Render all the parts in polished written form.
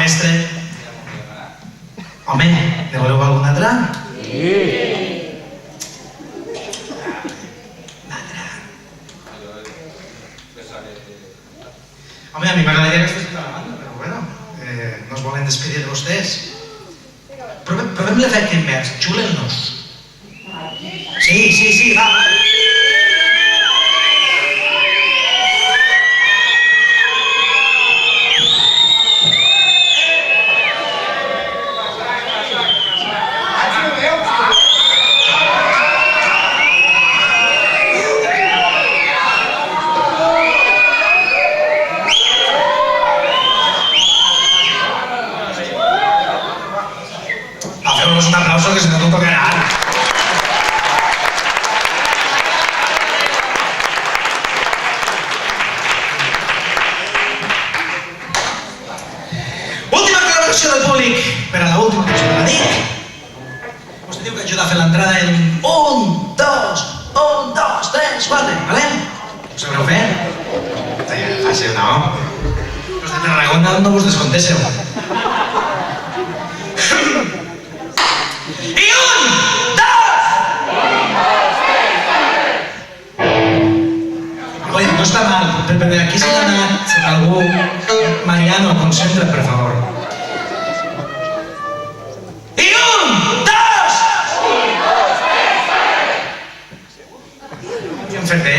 mestre. Home, ne voleu algun altre? Sí. Home, a mi m'agradaria que estigués a la banda, però bueno, no es volen despedir de vostès. Provem l'efecte invers, xulen-nos. Sí, va. Feu-nos un aplauso que si no no tocarà. Última col·laboració del públic per a l'última cançó de la nit. Vostè diu que ajuda a fer l'entrada en 1, 2, 3, 4, valent? Ho sabreu fer? Fàcil, no? Els de Tarragona no vos descontesseu. I 1, 2! Oye, no està mal, però aquí s'ha anat algú... Mariano, concentra't, per favor. I 1, 2! Ja hem fet bé,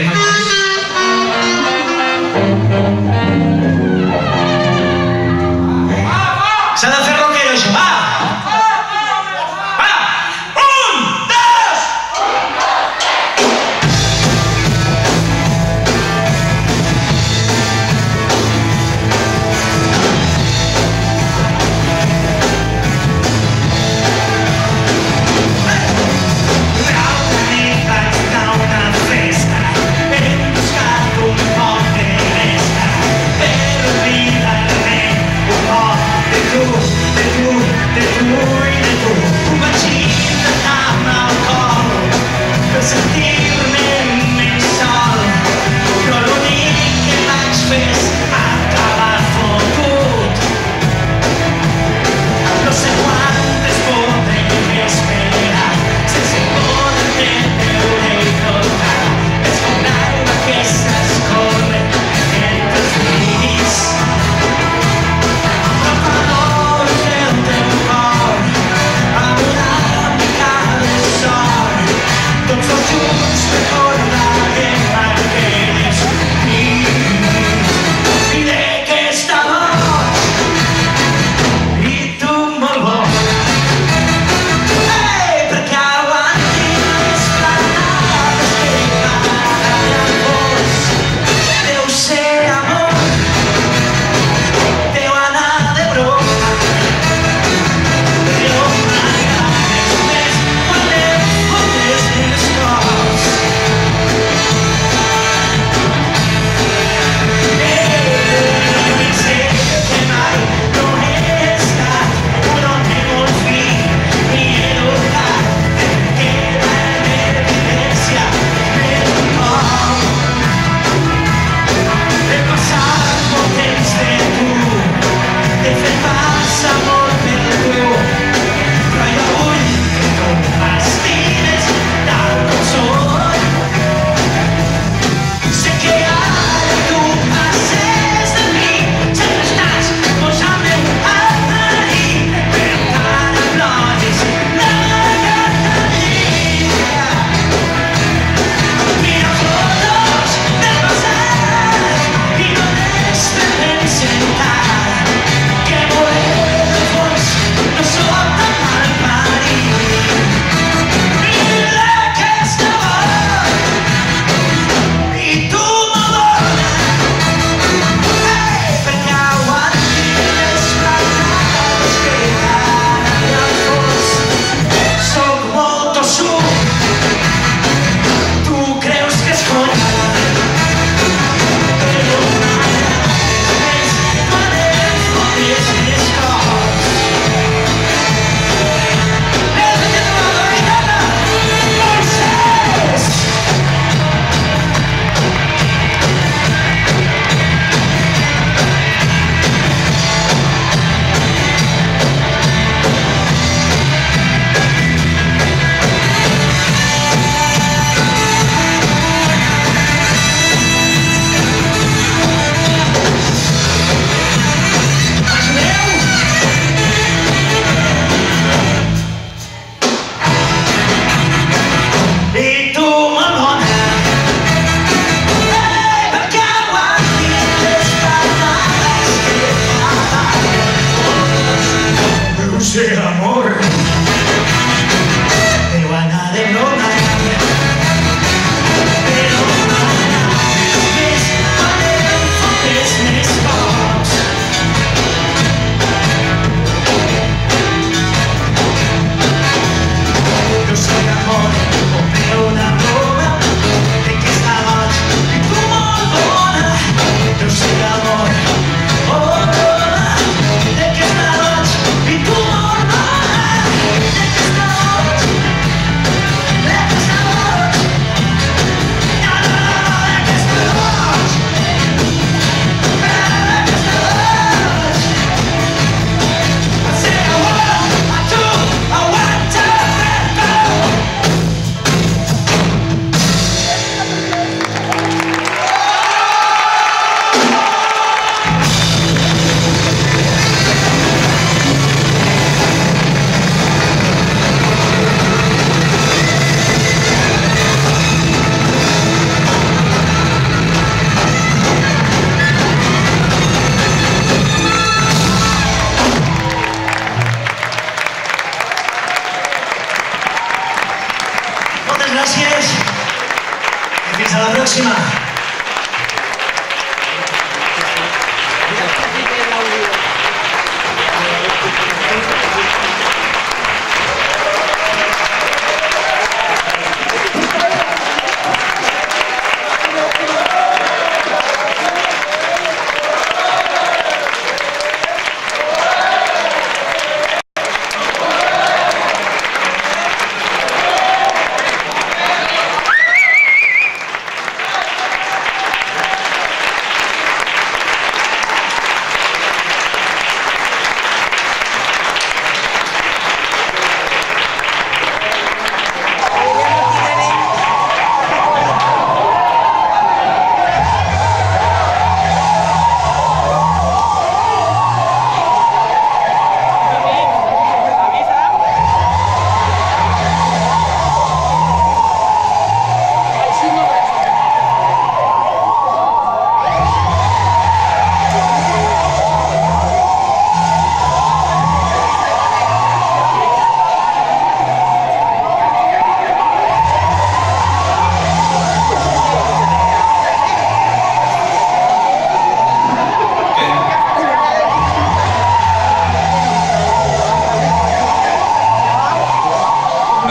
s'ha de fer rockero, això, va! Pero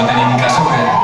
no tenim cas o què?